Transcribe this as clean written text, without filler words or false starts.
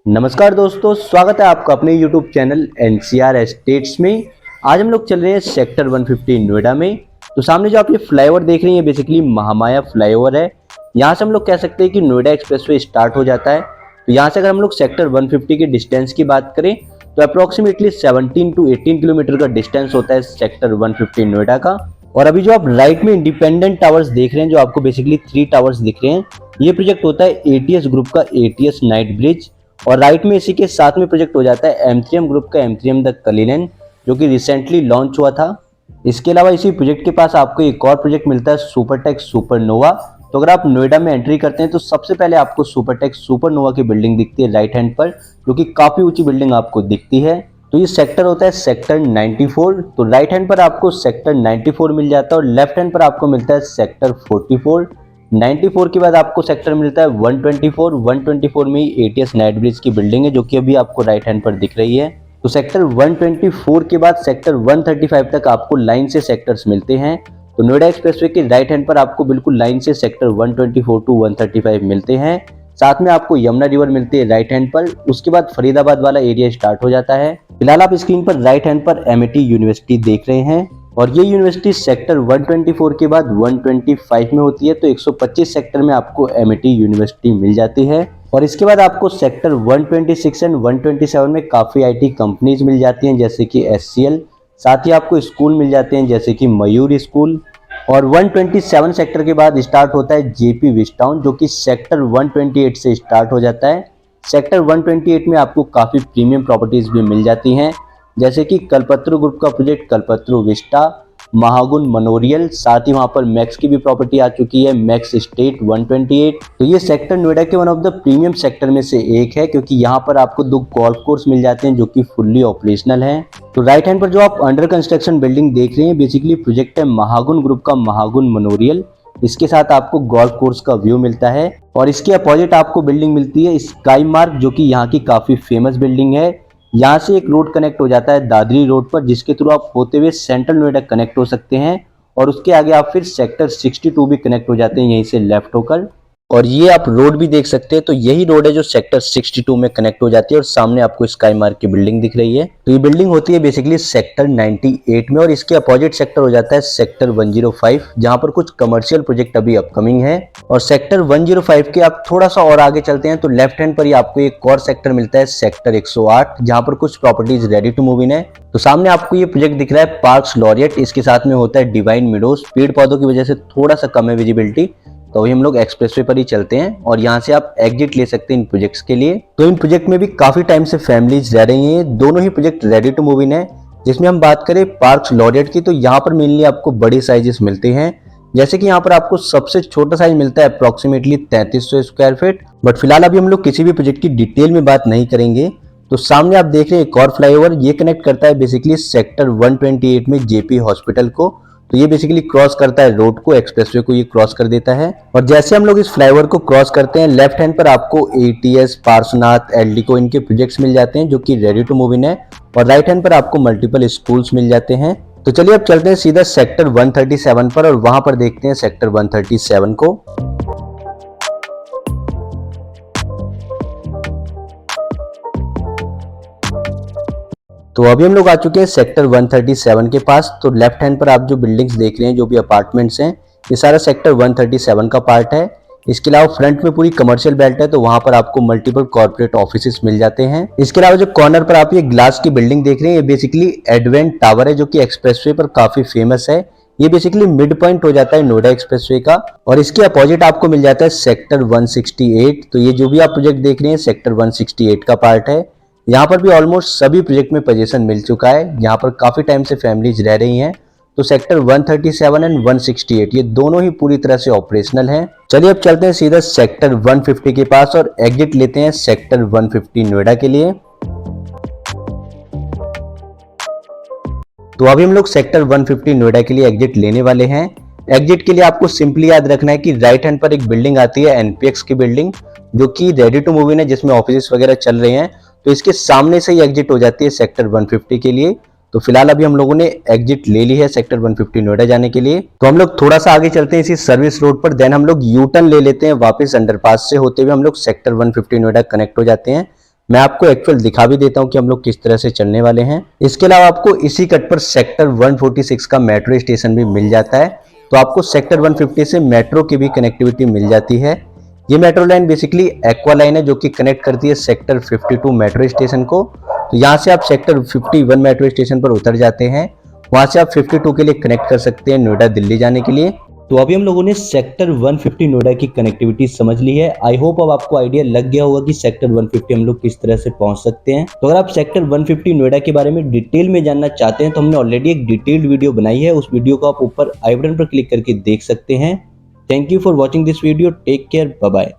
नमस्कार दोस्तों, स्वागत है आपका अपने YouTube चैनल NCR एस्टेट्स में। आज हम लोग चल रहे हैं सेक्टर 150 नोएडा में। तो सामने जो आप ये फ्लाईओवर देख रहे हैं बेसिकली महामाया फ्लाईओवर है। यहाँ से हम लोग कह सकते हैं कि नोएडा एक्सप्रेसवे स्टार्ट हो जाता है। तो यहाँ से अगर हम लोग सेक्टर 150 के डिस्टेंस की बात करें तो अप्रोक्सीमेटली 17 to 18 किलोमीटर का डिस्टेंस होता है सेक्टर 150 नोएडा का। और अभी जो आप राइट में इंडिपेंडेंट टावर्स देख रहे हैं, जो आपको बेसिकली 3 टावर्स दिख रहे हैं, ये प्रोजेक्ट होता है ATS ग्रुप का ATS नाइट ब्रिज। और राइट में इसी के साथ में प्रोजेक्ट हो जाता है M3M ग्रुप का M3M द कलिलन, जो कि रिसेंटली लॉन्च हुआ था। इसके अलावा इसी प्रोजेक्ट के पास आपको एक और प्रोजेक्ट मिलता है सुपरटेक सुपरनोवा। तो अगर आप नोएडा में एंट्री करते हैं तो सबसे पहले आपको सुपरटेक सुपरनोवा की बिल्डिंग दिखती है राइट हैंड पर, जो कि काफी ऊंची बिल्डिंग आपको दिखती है। तो ये सेक्टर होता है सेक्टर 94। तो राइट हैंड पर आपको सेक्टर 94 मिल जाता है और लेफ्ट हैंड पर आपको मिलता है सेक्टर 44। 94 के बाद आपको सेक्टर मिलता है 124। 124 में ही ATS नाइट ब्रिज की बिल्डिंग है, जो कि अभी आपको राइट हैंड पर दिख रही है। तो सेक्टर 124 के बाद सेक्टर 135 तक आपको लाइन से सेक्टर्स मिलते हैं। तो नोएडा एक्सप्रेसवे के राइट हैंड पर आपको बिल्कुल लाइन से सेक्टर 124 टू 135 मिलते हैं। साथ में आपको यमुना रिवर मिलती है राइट हैंड पर। उसके बाद फरीदाबाद वाला एरिया स्टार्ट हो जाता है। फिलहाल आप स्क्रीन पर राइट हैंड पर MIT यूनिवर्सिटी देख रहे हैं और ये यूनिवर्सिटी सेक्टर 124 के बाद 125 में होती है। तो 125 सेक्टर में आपको MIT यूनिवर्सिटी मिल जाती है। और इसके बाद आपको सेक्टर 126 एंड 127 में काफ़ी IT कंपनीज मिल जाती हैं, जैसे कि SCL। साथ ही आपको स्कूल मिल जाते हैं जैसे कि मयूर स्कूल। और 127 सेक्टर के बाद स्टार्ट होता है JP विस्टाउन, जो कि सेक्टर 128 से स्टार्ट हो जाता है। सेक्टर 128 में आपको काफ़ी प्रीमियम प्रॉपर्टीज़ भी मिल जाती हैं, जैसे कि कल्पत्रु ग्रुप का प्रोजेक्ट कल्पत्रु विस्टा, महागुन मनोरियल। साथ ही वहां पर मैक्स की भी प्रॉपर्टी आ चुकी है, मैक्स स्टेट 128। तो ये सेक्टर नोएडा के one of the premium sector में से एक है, क्योंकि यहाँ पर आपको 2 गोल्फ कोर्स मिल जाते हैं जो कि फुल्ली ऑपरेशनल हैं। तो राइट हैंड पर जो आप अंडर कंस्ट्रक्शन बिल्डिंग देख रहे हैं बेसिकली प्रोजेक्ट है महागुन ग्रुप का महागुन मनोरियल। इसके साथ आपको गोल्फ कोर्स का व्यू मिलता है और इसके अपोजिट आपको बिल्डिंग मिलती है स्काई मार्क, जो कि यहाँ की काफी फेमस बिल्डिंग है। यहाँ से एक रोड कनेक्ट हो जाता है दादरी रोड पर, जिसके थ्रू आप होते हुए सेंट्रल नोएडा कनेक्ट हो सकते हैं। और उसके आगे आप फिर सेक्टर 62 भी कनेक्ट हो जाते हैं यहीं से लेफ्ट होकर। और ये आप रोड भी देख सकते हैं, तो यही रोड है जो सेक्टर 62 में कनेक्ट हो जाती है और सामने आपको स्काई मार्क की बिल्डिंग दिख रही है। तो ये बिल्डिंग होती है बेसिकली सेक्टर 98 में और इसके अपोजिट सेक्टर हो जाता है सेक्टर 105, जहां पर कुछ कमर्शियल प्रोजेक्ट अभी अपकमिंग है। और सेक्टर 105 के आप थोड़ा सा और आगे चलते हैं तो लेफ्ट हैंड पर ही आपको एक और सेक्टर मिलता है सेक्टर 108, जहां पर कुछ properties ready to move in है। तो सामने आपको ये प्रोजेक्ट दिख रहा है पार्क्स लॉरियट, इसके साथ में होता है डिवाइन मिडोज। पेड़ पौधों की वजह से थोड़ा सा कम है विजिबिलिटी, तो अभी हम लोग एक्सप्रेसवे पर ही चलते हैं और यहाँ से आप एग्जिट ले सकते हैं इन प्रोजेक्ट्स के लिए। तो इन प्रोजेक्ट में भी काफी टाइम से फैमिलीज रह रही हैं। दोनों ही project ready to move in है। जिसमें हम बात करें पार्क्स लॉरियट की, तो यहाँ पर मेनली आपको बड़े साइजेस मिलते हैं, जैसे कि यहाँ पर आपको सबसे छोटा साइज मिलता है अप्रोक्सीमेटली 3300 स्क्वायर फीट। बट फिलहाल अभी हम लोग किसी भी प्रोजेक्ट की डिटेल में बात नहीं करेंगे। तो सामने आप देख रहे हैं एक और फ्लाईओवर, ये कनेक्ट करता है बेसिकली सेक्टर 128 में JP हॉस्पिटल को। तो ये बेसिकली क्रॉस करता है रोड को, एक्सप्रेसवे को ये क्रॉस कर देता है। और जैसे हम लोग इस फ्लाईओवर को क्रॉस करते हैं लेफ्ट हैंड पर आपको ATS, पार्श्वनाथ, एल्डिको इनके प्रोजेक्ट्स मिल जाते हैं जो कि रेडी टू मूव इन है। और राइट हैंड पर आपको मल्टीपल स्कूल्स मिल जाते हैं। तो चलिए अब चलते हैं सीधा सेक्टर 137 पर और वहां पर देखते हैं सेक्टर 137 को। तो अभी हम लोग आ चुके हैं सेक्टर 137 के पास। तो लेफ्ट हैंड पर आप जो बिल्डिंग्स देख रहे हैं, जो भी अपार्टमेंट्स हैं, ये सारा सेक्टर 137 का पार्ट है। इसके अलावा फ्रंट में पूरी कमर्शियल बेल्ट है, तो वहां पर आपको मल्टीपल कॉर्पोरेट ऑफिसेस मिल जाते हैं। इसके अलावा जो कॉर्नर पर आप ये ग्लास की बिल्डिंग देख रहे हैं, ये बेसिकली एडवेंट टावर है, जो कि एक्सप्रेसवे पर काफी फेमस है। ये बेसिकली मिड पॉइंट हो जाता है नोएडा एक्सप्रेसवे का। और इसके अपोजिट आपको मिल जाता है सेक्टर 168। तो ये जो भी आप प्रोजेक्ट देख रहे हैं सेक्टर 168 का पार्ट है। यहाँ पर भी ऑलमोस्ट सभी प्रोजेक्ट में पोजीशन मिल चुका है। यहाँ पर काफी टाइम से फैमिलीज रह रही हैं। तो सेक्टर 137 एंड 168 ये दोनों ही पूरी तरह से ऑपरेशनल हैं। चलिए अब चलते हैं सीधा सेक्टर 150 के पास और एग्जिट लेते हैं सेक्टर 150 नोएडा के लिए। तो अभी हम लोग सेक्टर 150 नोएडा के लिए एग्जिट लेने वाले हैं। एग्जिट के लिए आपको सिंपली याद रखना है कि राइट हैंड पर एक बिल्डिंग आती है NPX की बिल्डिंग, जो कि रेडी टू मूव इन है, जिसमें ऑफिस वगैरह चल रहे हैं। तो इसके सामने से ही एग्जिट हो जाती है सेक्टर 150 के लिए। तो फिलहाल अभी हम लोगों ने एग्जिट ले ली है सेक्टर 150 नोएडा जाने के लिए। तो हम लोग थोड़ा सा आगे चलते हैं इसी सर्विस रोड पर, देन हम लोग यू टर्न ले लेते हैं वापस अंडरपास से होते हुए हम लोग सेक्टर 150 नोएडा कनेक्ट हो जाते हैं। मैं आपको एक्चुअल दिखा भी देता हूँ कि हम लोग किस तरह से चलने वाले हैं। इसके अलावा आपको इसी कट पर सेक्टर 146 का मेट्रो स्टेशन भी मिल जाता है, तो आपको सेक्टर 150 से मेट्रो की भी कनेक्टिविटी मिल जाती है। ये metro line basically aqua line है जो कि कनेक्ट करती है सेक्टर 52 मेट्रो स्टेशन को। तो यहाँ से आप सेक्टर 51 मेट्रो स्टेशन पर उतर जाते हैं, वहां से आप 52 के लिए कनेक्ट कर सकते हैं नोएडा दिल्ली जाने के लिए। तो अभी हम लोगों ने सेक्टर 150 नोएडा की कनेक्टिविटी समझ ली है। आई होप अब आपको आइडिया लग गया होगा कि सेक्टर 150 हम लोग किस तरह से पहुंच सकते हैं। तो अगर आप सेक्टर 150 नोएडा के बारे में डिटेल में जानना चाहते हैं तो हमने ऑलरेडी एक डिटेल्ड वीडियो बनाई है, उस वीडियो को आप ऊपर आई बटन पर क्लिक करके देख सकते हैं। Thank you for watching this video, take care, bye bye.